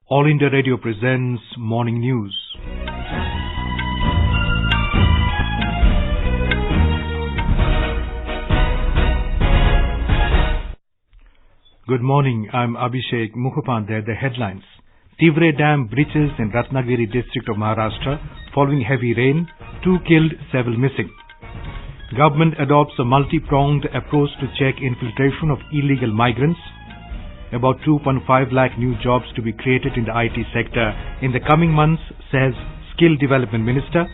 All India Radio presents Morning News. Good morning, I'm Abhishek Mukhopadhyay. The headlines. Tiware Dam breaches in Ratnagiri district of Maharashtra following heavy rain. 2 killed, several missing. Government adopts a multi-pronged approach to check infiltration of illegal migrants. About 2.5 lakh new jobs to be created in the IT sector in the coming months, says Skill Development Minister.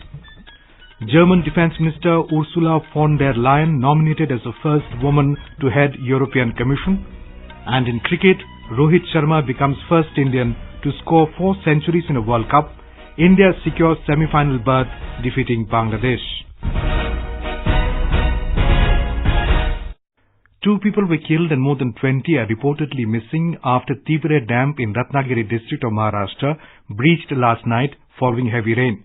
German Defence Minister Ursula von der Leyen nominated as the first woman to head European Commission. And in cricket, Rohit Sharma becomes first Indian to score 4 centuries in a World Cup. India secures semi-final berth, defeating Bangladesh. 2 people were killed and more than 20 are reportedly missing after Tiware Dam in Ratnagiri district of Maharashtra breached last night following heavy rain.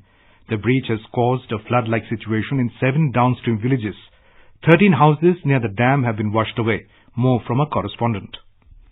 The breach has caused a flood-like situation in 7 downstream villages. 13 houses near the dam have been washed away. More from a correspondent.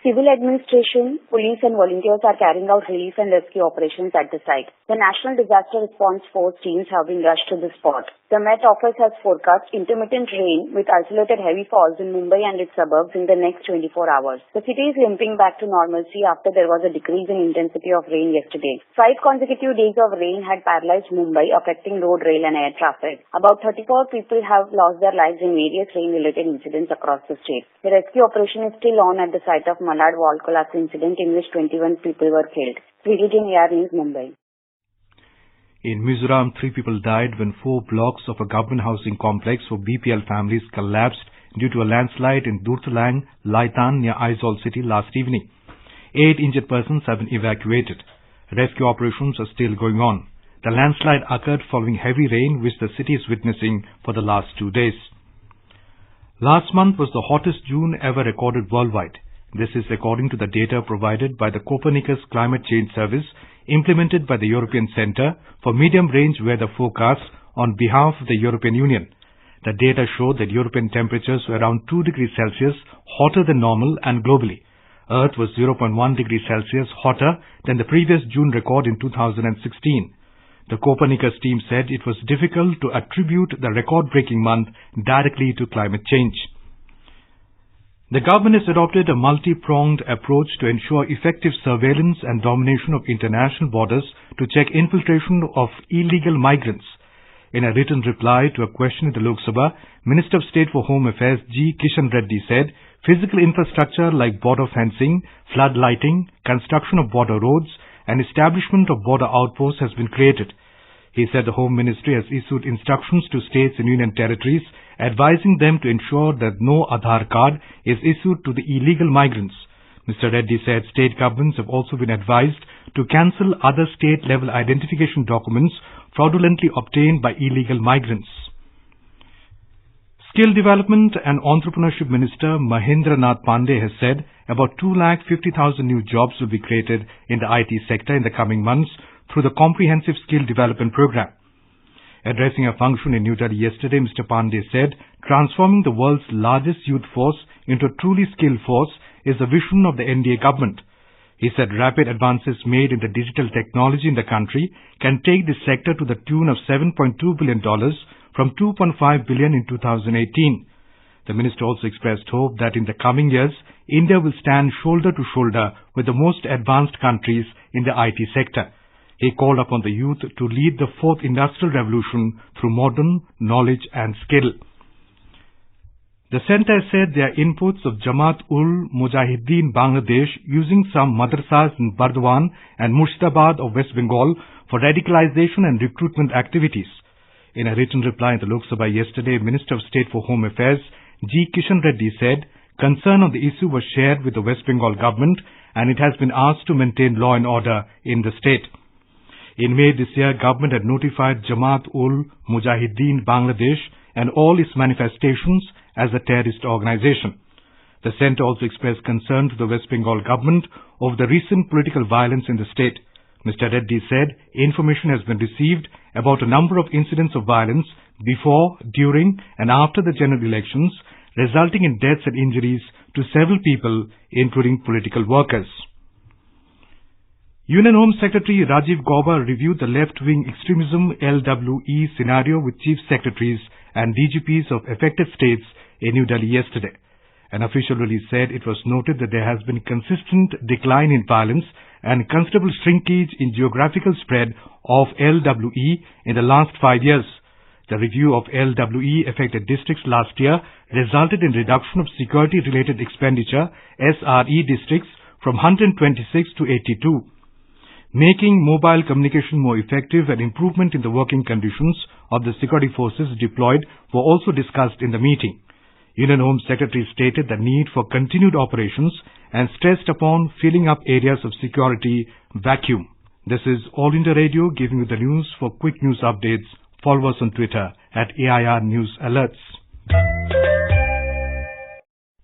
Civil administration, police and volunteers are carrying out relief and rescue operations at the site. The National Disaster Response Force teams have been rushed to the spot. The Met Office has forecast intermittent rain with isolated heavy falls in Mumbai and its suburbs in the next 24 hours. The city is limping back to normalcy after there was a decrease in intensity of rain yesterday. 5 consecutive days of rain had paralyzed Mumbai, affecting road, rail and air traffic. About 34 people have lost their lives in various rain-related incidents across the state. The rescue operation is still on at the site of Malad wall collapse incident in which 21 people were killed. Region AR News, Mumbai. In Mizoram, 3 people died when 4 blocks of a government housing complex for BPL families collapsed due to a landslide in Durthalang, Laitan near Aizawl city last evening. 8 injured persons have been evacuated. Rescue operations are still going on. The landslide occurred following heavy rain which the city is witnessing for the last 2 days. Last month was the hottest June ever recorded worldwide. This is according to the data provided by the Copernicus Climate Change Service implemented by the European Centre for Medium-Range Weather Forecasts on behalf of the European Union. The data showed that European temperatures were around 2 degrees Celsius hotter than normal and globally. Earth was 0.1 degrees Celsius hotter than the previous June record in 2016. The Copernicus team said it was difficult to attribute the record-breaking month directly to climate change. The government has adopted a multi-pronged approach to ensure effective surveillance and domination of international borders to check infiltration of illegal migrants. In a written reply to a question in the Lok Sabha, Minister of State for Home Affairs G. Kishan Reddy said, physical infrastructure like border fencing, flood lighting, construction of border roads and establishment of border outposts has been created. He said the Home Ministry has issued instructions to states and union territories advising them to ensure that no Aadhaar card is issued to the illegal migrants. Mr. Reddy said state governments have also been advised to cancel other state-level identification documents fraudulently obtained by illegal migrants. Skill Development and Entrepreneurship Minister Mahendra Nath Pandey has said about 250,000 new jobs will be created in the IT sector in the coming months through the Comprehensive Skill Development Program. Addressing a function in New Delhi yesterday, Mr. Pandey said, transforming the world's largest youth force into a truly skilled force is the vision of the NDA government. He said rapid advances made in the digital technology in the country can take this sector to the tune of $7.2 billion from $2.5 billion in 2018. The minister also expressed hope that in the coming years, India will stand shoulder to shoulder with the most advanced countries in the IT sector. He called upon the youth to lead the 4th industrial revolution through modern knowledge and skill. The centre said their inputs of Jamaat-ul-Mujahideen Bangladesh using some madrasas in Burdwan and Murshidabad of West Bengal for radicalization and recruitment activities. In a written reply in the Lok Sabha yesterday, Minister of State for Home Affairs G. Kishan Reddy said concern on the issue was shared with the West Bengal government and it has been asked to maintain law and order in the state. In May this year, government had notified Jamaat-ul-Mujahideen Bangladesh and all its manifestations as a terrorist organization. The centre also expressed concern to the West Bengal government over the recent political violence in the state. Mr. Reddy said information has been received about a number of incidents of violence before, during and after the general elections, resulting in deaths and injuries to several people, including political workers. Union Home Secretary Rajiv Gauba reviewed the left-wing extremism LWE scenario with chief secretaries and DGPs of affected states in New Delhi yesterday. An official release said it was noted that there has been consistent decline in violence and considerable shrinkage in geographical spread of LWE in the last 5 years. The review of LWE affected districts last year resulted in reduction of security-related expenditure SRE districts from 126 to 82. Making mobile communication more effective and improvement in the working conditions of the security forces deployed were also discussed in the meeting. Union Home Secretary stated the need for continued operations and stressed upon filling up areas of security vacuum. This is All India Radio giving you the news. For quick news updates, follow us on Twitter at AIR News Alerts.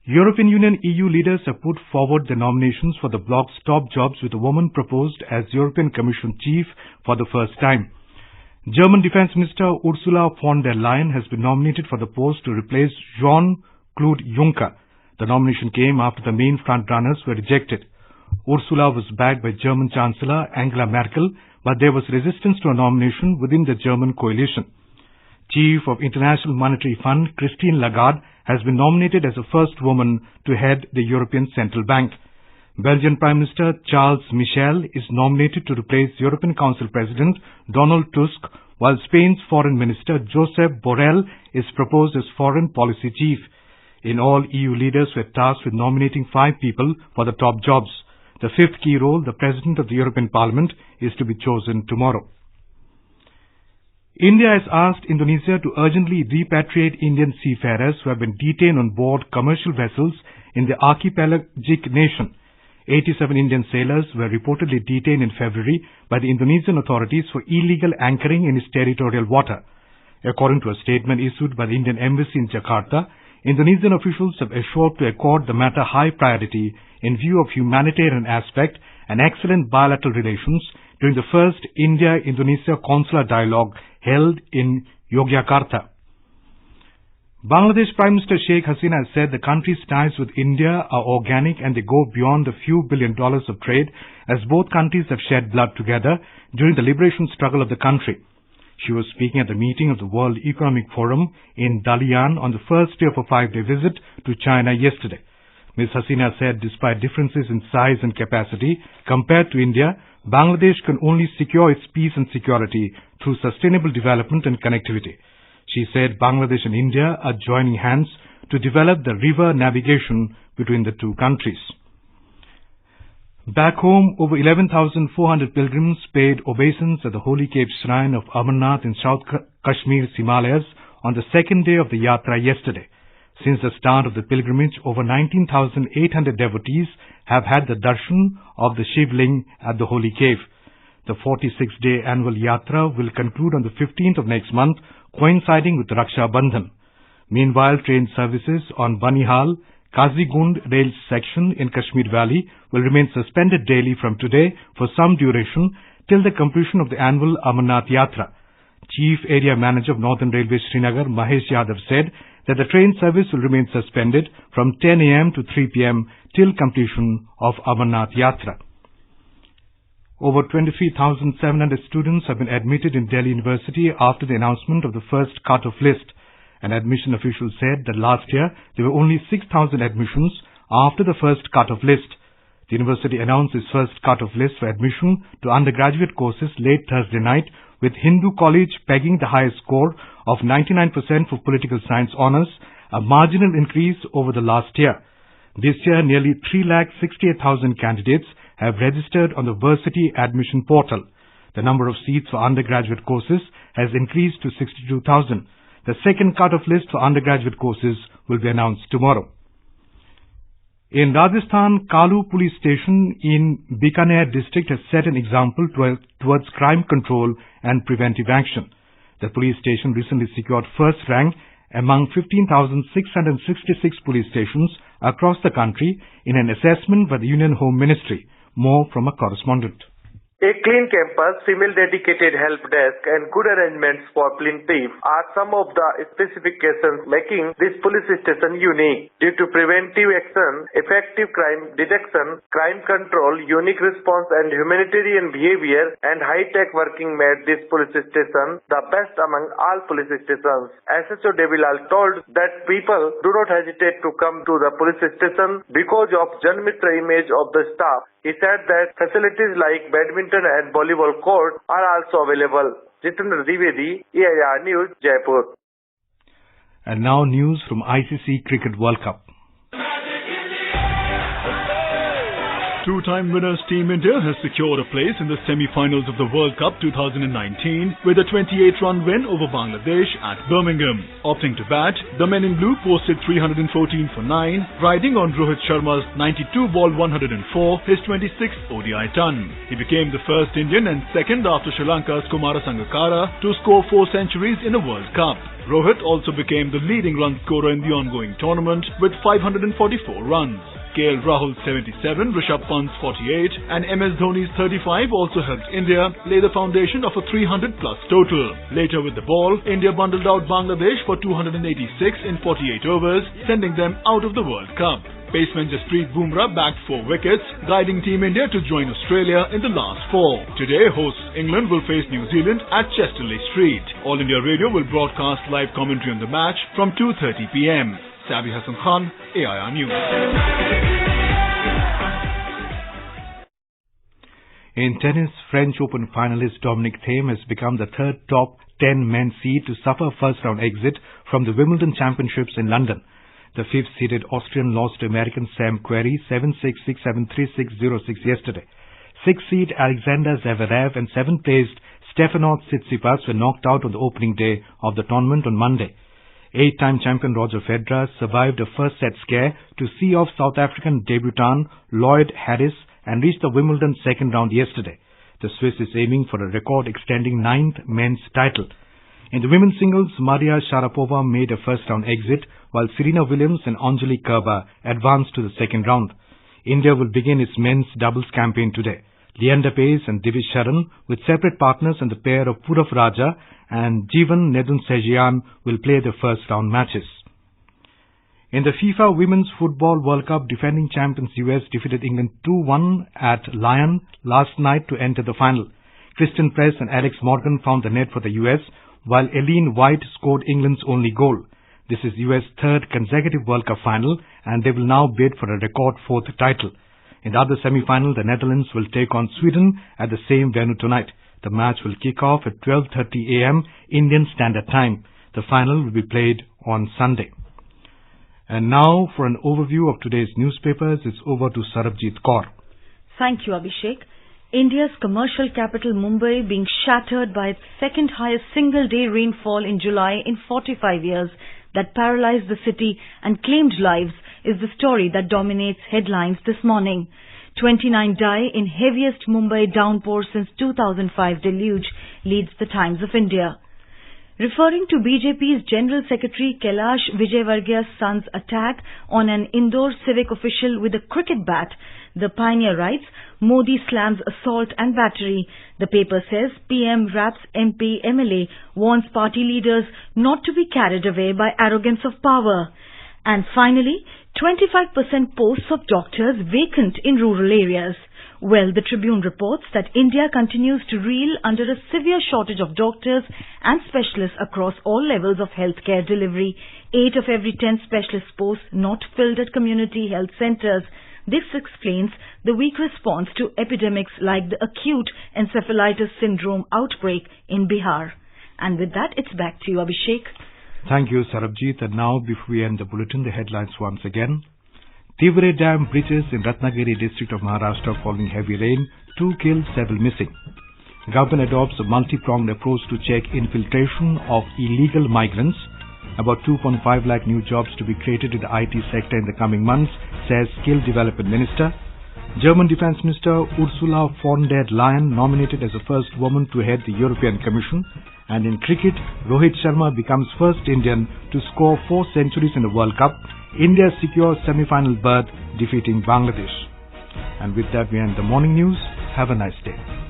European Union EU leaders have put forward the nominations for the bloc's top jobs with a woman proposed as European Commission chief for the first time. German Defence Minister Ursula von der Leyen has been nominated for the post to replace Jean-Claude Juncker. The nomination came after the main front-runners were rejected. Ursula was backed by German Chancellor Angela Merkel, but there was resistance to a nomination within the German coalition. Chief of International Monetary Fund Christine Lagarde has been nominated as the first woman to head the European Central Bank. Belgian Prime Minister Charles Michel is nominated to replace European Council President Donald Tusk, while Spain's Foreign Minister Josep Borrell is proposed as Foreign Policy Chief. In all, EU leaders were tasked with nominating 5 people for the top jobs. The fifth key role, the President of the European Parliament, is to be chosen tomorrow. India has asked Indonesia to urgently repatriate Indian seafarers who have been detained on board commercial vessels in the archipelagic nation. 87 Indian sailors were reportedly detained in February by the Indonesian authorities for illegal anchoring in its territorial water. According to a statement issued by the Indian Embassy in Jakarta, Indonesian officials have assured to accord the matter high priority in view of humanitarian aspect and excellent bilateral relations during the first India-Indonesia consular dialogue held in Yogyakarta. Bangladesh Prime Minister Sheikh Hasina has said the country's ties with India are organic and they go beyond the few $1 billion of trade, as both countries have shed blood together during the liberation struggle of the country. She was speaking at the meeting of the World Economic Forum in Dalian on the first day of a 5-day visit to China yesterday. Ms. Hasina said despite differences in size and capacity compared to India, Bangladesh can only secure its peace and security through sustainable development and connectivity. She said Bangladesh and India are joining hands to develop the river navigation between the two countries. Back home, over 11,400 pilgrims paid obeisance at the Holy Cave Shrine of Amarnath in South Kashmir's Himalayas on the second day of the Yatra yesterday. Since the start of the pilgrimage, over 19,800 devotees have had the darshan of the Shivling at the Holy Cave. The 46-day annual Yatra will conclude on the 15th of next month, coinciding with Raksha Bandhan. Meanwhile, train services on Banihal, Kazigund rail section in Kashmir Valley will remain suspended daily from today for some duration till the completion of the annual Amarnath Yatra. Chief Area Manager of Northern Railway Srinagar, Mahesh Yadav, said that the train service will remain suspended from 10 a.m. to 3 p.m. till completion of Amarnath Yatra. Over 23,700 students have been admitted in Delhi University after the announcement of the first cut-off list. An admission official said that last year there were only 6,000 admissions after the first cut-off list. The university announced its first cut-off list for admission to undergraduate courses late Thursday night, with Hindu College pegging the highest score of 99% for political science honours, a marginal increase over the last year. This year, nearly 368,000 candidates have registered on the Varsity admission portal. The number of seats for undergraduate courses has increased to 62,000. The second cut-off list for undergraduate courses will be announced tomorrow. In Rajasthan, Kalu police station in Bikaner district has set an example towards crime control and preventive action. The police station recently secured first rank among 15,666 police stations across the country in an assessment by the Union Home Ministry. More from a correspondent. A clean campus, female dedicated help desk and good arrangements for plaintiff are some of the specifications making this police station unique. Due to preventive action, effective crime detection, crime control, unique response and humanitarian behavior and high-tech working made this police station the best among all police stations. SHO Devilal told that people do not hesitate to come to the police station because of Janmitra image of the staff. He said that facilities like badminton and volleyball court are also available. Jitendra Dwivedi, AIR News, Jaipur. And now news from ICC Cricket World Cup. Two-time winners Team India has secured a place in the semi-finals of the World Cup 2019 with a 28-run win over Bangladesh at Birmingham. Opting to bat, the men in blue posted 314 for 9, riding on Rohit Sharma's 92-ball 104, his 26th ODI ton. He became the first Indian and second after Sri Lanka's Kumara Sangakkara to score 4 centuries in a World Cup. Rohit also became the leading run scorer in the ongoing tournament with 544 runs. KL Rahul's 77, Rishabh Pant's 48 and MS Dhoni's 35 also helped India lay the foundation of a 300-plus total. Later with the ball, India bundled out Bangladesh for 286 in 48 overs, sending them out of the World Cup. Paceman Jasprit Bumrah bagged 4 wickets, guiding Team India to join Australia in the last 4. Today, hosts England will face New Zealand at Chesterley Street. All India Radio will broadcast live commentary on the match from 2:30 p.m. Sabi Hassan Khan, AIR News. In tennis, French Open finalist Dominic Thiem has become the third top 10 men's seed to suffer first-round exit from the Wimbledon Championships in London. The fifth-seeded Austrian lost to American Sam Querrey 7-6, 6-7, 3-6, 0-6 yesterday. Sixth-seed Alexander Zverev and seventh-placed Stefanos Tsitsipas were knocked out on the opening day of the tournament on Monday. Eight-time champion Roger Federer survived a first-set scare to see off South African debutant Lloyd Harris and reached the Wimbledon second round yesterday. The Swiss is aiming for a record-extending 9th men's title. In the women's singles, Maria Sharapova made a first-round exit, while Serena Williams and Anjali Kerber advanced to the second round. India will begin its men's doubles campaign today. Leander Paes and Divish Sharan, with separate partners, and the pair of Purav Raja and Jeevan Nedunsejyan will play the first-round matches. In the FIFA Women's Football World Cup, defending champions US defeated England 2-1 at Leyen last night to enter the final. Christian Press and Alex Morgan found the net for the US, while Eileen White scored England's only goal. This is US' third consecutive World Cup final, and they will now bid for a record 4th title. In the other semi-final, the Netherlands will take on Sweden at the same venue tonight. The match will kick off at 12:30 a.m. Indian Standard Time. The final will be played on Sunday. And now for an overview of today's newspapers, it's over to Sarabjit Kaur. Thank you, Abhishek. India's commercial capital Mumbai being shattered by its second highest single-day rainfall in July in 45 years that paralyzed the city and claimed lives is the story that dominates headlines this morning. 29 die in heaviest Mumbai downpour since 2005 deluge, leads the Times of India. Referring to BJP's General Secretary Kailash Vijayvargiya's son's attack on an Indore civic official with a cricket bat, the Pioneer writes, Modi slams assault and battery. The paper says PM raps MP MLA, warns party leaders not to be carried away by arrogance of power. And finally, 25% posts of doctors vacant in rural areas. Well, the Tribune reports that India continues to reel under a severe shortage of doctors and specialists across all levels of healthcare delivery. 8 of every 10 specialist posts not filled at community health centers. This explains the weak response to epidemics like the acute encephalitis syndrome outbreak in Bihar. And with that, it's back to you, Abhishek. Thank you, Sarabjit. And now, before we end the bulletin, the headlines once again. Tiware Dam breaches in Ratnagiri district of Maharashtra following heavy rain. 2 killed, several missing. Government adopts a multi-pronged approach to check infiltration of illegal migrants. About 2.5 lakh new jobs to be created in the IT sector in the coming months, says Skill Development Minister. German Defence Minister Ursula von der Leyen nominated as the first woman to head the European Commission. And in cricket, Rohit Sharma becomes first Indian to score 4 centuries in the World Cup. India secures semi-final berth, defeating Bangladesh. And with that, we end the morning news. Have a nice day.